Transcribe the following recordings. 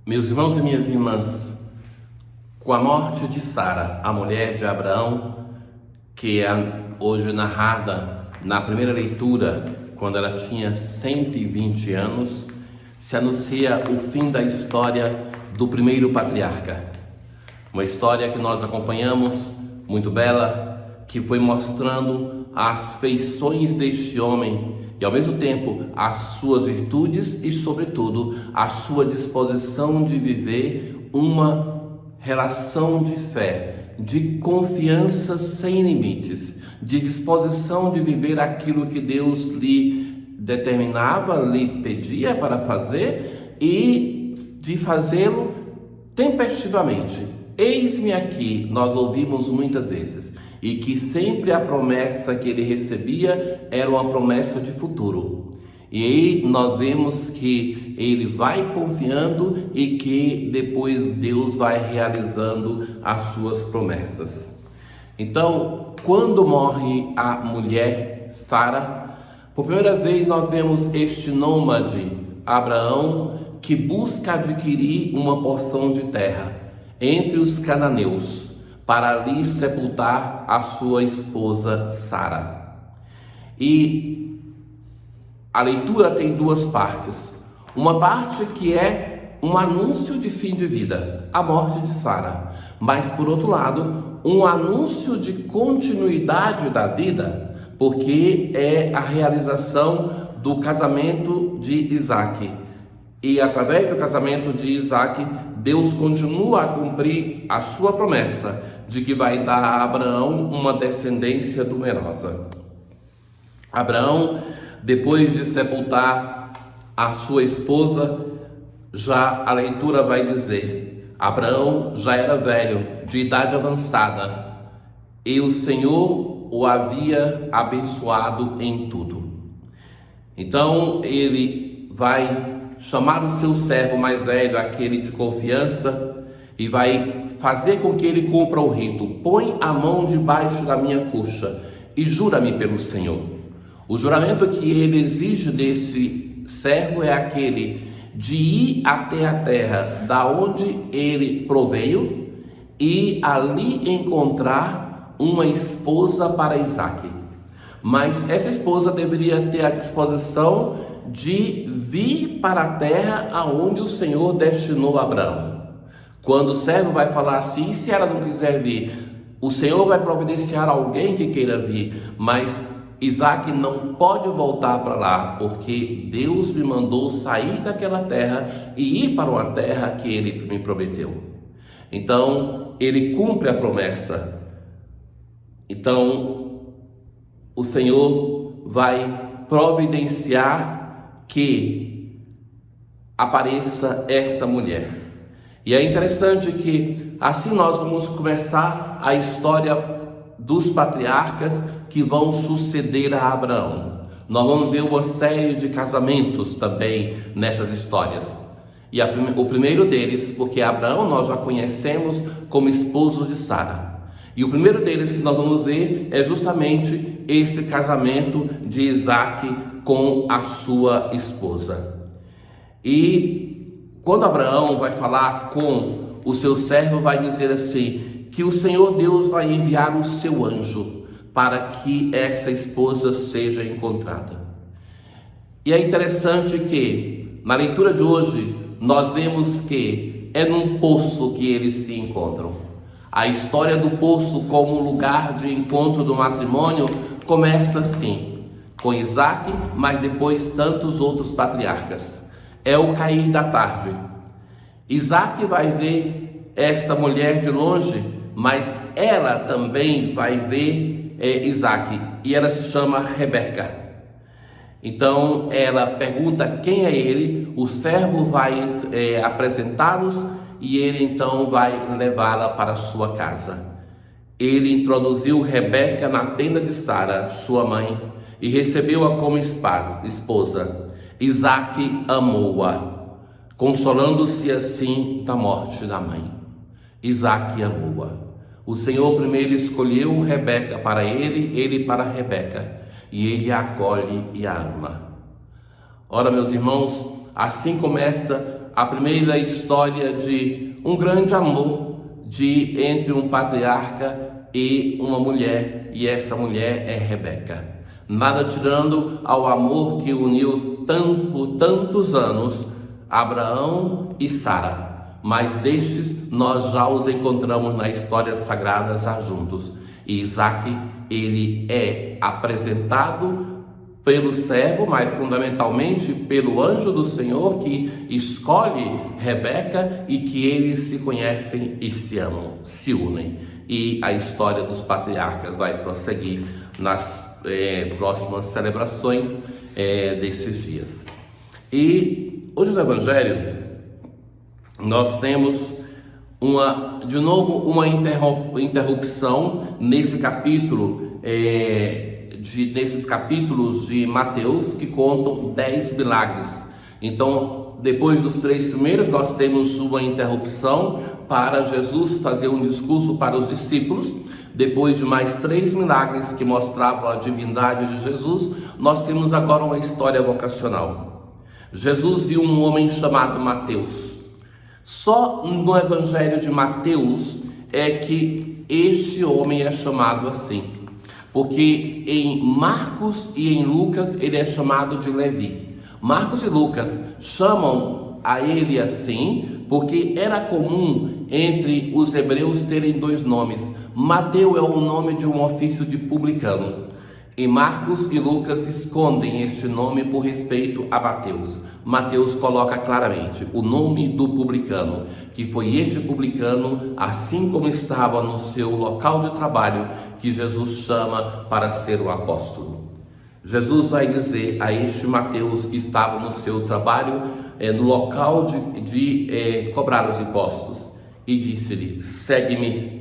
Meus irmãos e minhas irmãs, com a morte de Sara, a mulher de Abraão, que é hoje narrada na primeira leitura, quando ela tinha 120 anos, se anuncia o fim da história do primeiro patriarca. Uma história que nós acompanhamos, muito bela, que foi mostrando as feições deste homem e ao mesmo tempo as suas virtudes e sobretudo a sua disposição de viver uma relação de fé, de confiança sem limites, de disposição de viver aquilo que Deus lhe determinava, lhe pedia para fazer e de fazê-lo tempestivamente. Eis-me aqui, nós ouvimos muitas vezes, e que sempre a promessa que ele recebia era uma promessa de futuro. E aí nós vemos que ele vai confiando e que depois Deus vai realizando as suas promessas. Então, quando morre a mulher Sara, por primeira vez nós vemos este nômade Abraão que busca adquirir uma porção de terra entre os cananeus, para ali sepultar a sua esposa Sara. E a leitura tem duas partes. Uma parte que é um anúncio de fim de vida, a morte de Sara. Mas, por outro lado, um anúncio de continuidade da vida, porque é a realização do casamento de Isaque. E através do casamento de Isaque, Deus continua a cumprir a sua promessa de que vai dar a Abraão uma descendência numerosa. Abraão, depois de sepultar a sua esposa, já a leitura vai dizer, Abraão já era velho, de idade avançada, e o Senhor o havia abençoado em tudo. Então ele vai chamar o seu servo mais velho, aquele de confiança, e vai fazer com que ele cumpra o rito. Põe a mão debaixo da minha coxa e jura-me pelo Senhor. O juramento que ele exige desse servo é aquele de ir até a terra da onde ele proveio e ali encontrar uma esposa para Isaque. Mas essa esposa deveria ter a disposição de vir para a terra aonde o Senhor destinou a Abraão. Quando o servo vai falar assim, se ela não quiser vir, o Senhor vai providenciar alguém que queira vir, mas Isaque não pode voltar para lá, porque Deus me mandou sair daquela terra e ir para uma terra que ele me prometeu. Então, ele cumpre a promessa. Então, o Senhor vai providenciar que apareça essa mulher. E é interessante que assim nós vamos começar a história dos patriarcas que vão suceder a Abraão. Nós vamos ver uma série de casamentos também nessas histórias. E o primeiro deles, porque Abraão nós já conhecemos como esposo de Sara. E o primeiro deles que nós vamos ver é justamente esse casamento de Isaque com a sua esposa. E quando Abraão vai falar com o seu servo, vai dizer assim, que o Senhor Deus vai enviar o seu anjo para que essa esposa seja encontrada. E é interessante que, na leitura de hoje, nós vemos que é num poço que eles se encontram. A história do poço como lugar de encontro do matrimônio começa assim, com Isaque, mas depois tantos outros patriarcas. É o cair da tarde. Isaque vai ver essa mulher de longe, mas ela também vai ver Isaque, e ela se chama Rebeca. Então ela pergunta quem é ele, o servo vai apresentá-los e ele então vai levá-la para sua casa. Ele introduziu Rebeca na tenda de Sara, sua mãe, e recebeu-a como esposa. Isaque amou-a, consolando-se assim da morte da mãe. Isaque amou-a. O Senhor primeiro escolheu Rebeca para ele para Rebeca, e ele a acolhe e a ama. Ora, meus irmãos, assim começa a primeira história de um grande amor entre um patriarca e uma mulher, e essa mulher é Rebeca. Nada tirando ao amor que uniu por tantos anos Abraão e Sara, mas destes nós já os encontramos nas histórias sagradas juntos. E Isaac, ele é apresentado pelo servo, mas fundamentalmente pelo anjo do Senhor que escolhe Rebeca e que eles se conhecem e se amam, se unem. E a história dos patriarcas vai prosseguir nas próximas celebrações desses dias. E hoje no Evangelho nós temos de novo uma interrupção nesse capítulo, nesses capítulos de Mateus que contam 10 milagres. Então, depois dos 3 primeiros, nós temos uma interrupção para Jesus fazer um discurso para os discípulos. Depois de mais 3 milagres que mostravam a divindade de Jesus, nós temos agora uma história vocacional. Jesus viu um homem chamado Mateus. Só no Evangelho de Mateus é que este homem é chamado assim, porque em Marcos e em Lucas ele é chamado de Levi. Marcos e Lucas chamam a ele assim porque era comum entre os hebreus terem 2 nomes. Mateus é o nome de um ofício de publicano, e Marcos e Lucas escondem este nome por respeito a Mateus. Mateus coloca claramente o nome do publicano, que foi este publicano, assim como estava no seu local de trabalho, que Jesus chama para ser o apóstolo. Jesus vai dizer a este Mateus que estava no seu trabalho, no local de cobrar os impostos, e disse-lhe: segue-me.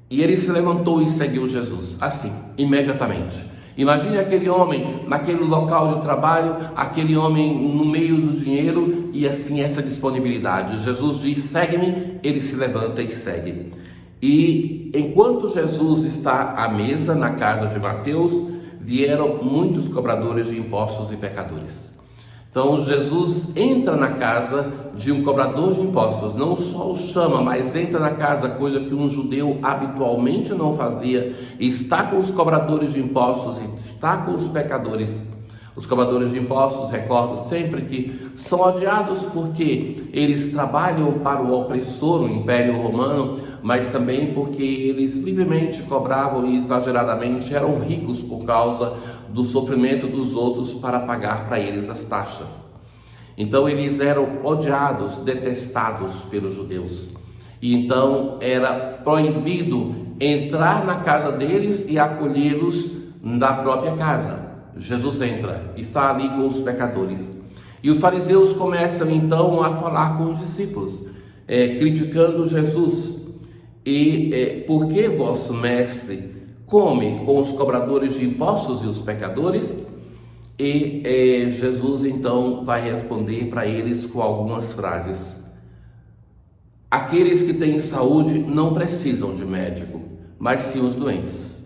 E ele se levantou e seguiu Jesus, assim, imediatamente. Imagine aquele homem naquele local de trabalho, aquele homem no meio do dinheiro e assim essa disponibilidade. Jesus diz: segue-me, ele se levanta e segue. E enquanto Jesus está à mesa na casa de Mateus, vieram muitos cobradores de impostos e pecadores. Então Jesus entra na casa de um cobrador de impostos, não só o chama, mas entra na casa, coisa que um judeu habitualmente não fazia, e está com os cobradores de impostos e está com os pecadores. Os cobradores de impostos, recordo sempre que são odiados porque eles trabalham para o opressor, o Império Romano, mas também porque eles livremente cobravam e exageradamente eram ricos por causa do sofrimento dos outros para pagar para eles as taxas. Então eles eram odiados, detestados pelos judeus. E então era proibido entrar na casa deles e acolhê-los na própria casa. Jesus entra, está ali com os pecadores. E os fariseus começam então a falar com os discípulos, criticando Jesus. Por que vosso mestre come com os cobradores de impostos e os pecadores? E Jesus então vai responder para eles com algumas frases. Aqueles que têm saúde não precisam de médico, mas sim os doentes.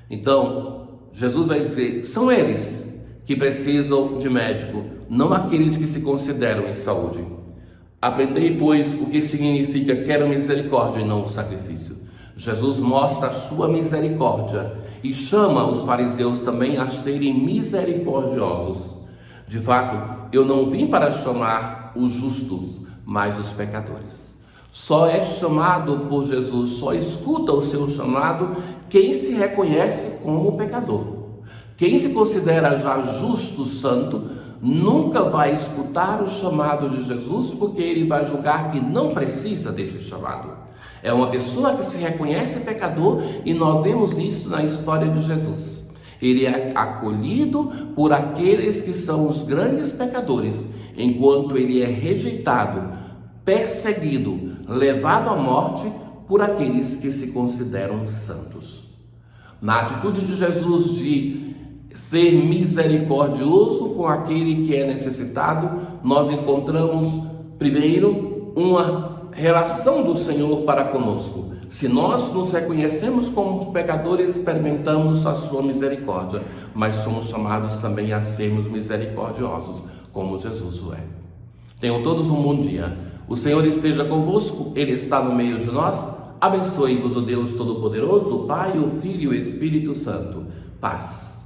Então Jesus vai dizer: são eles que precisam de médico, não aqueles que se consideram em saúde. Aprendei, pois, o que significa quero misericórdia e não sacrifício. Jesus mostra a sua misericórdia e chama os fariseus também a serem misericordiosos. De fato, eu não vim para chamar os justos, mas os pecadores. Só é chamado por Jesus, só escuta o seu chamado quem se reconhece como pecador. Quem se considera já justo, santo, nunca vai escutar o chamado de Jesus, porque ele vai julgar que não precisa desse chamado. É uma pessoa que se reconhece pecador, e nós vemos isso na história de Jesus. Ele é acolhido por aqueles que são os grandes pecadores, enquanto ele é rejeitado, perseguido, levado à morte por aqueles que se consideram santos. Na atitude de Jesus de ser misericordioso com aquele que é necessitado, nós encontramos primeiro uma relação do Senhor para conosco. Se nós nos reconhecemos como pecadores, experimentamos a sua misericórdia, mas somos chamados também a sermos misericordiosos, como Jesus o é. Tenham todos um bom dia. O Senhor esteja convosco, Ele está no meio de nós. Abençoe-vos o Deus Todo-Poderoso, o Pai, o Filho e o Espírito Santo. Paz.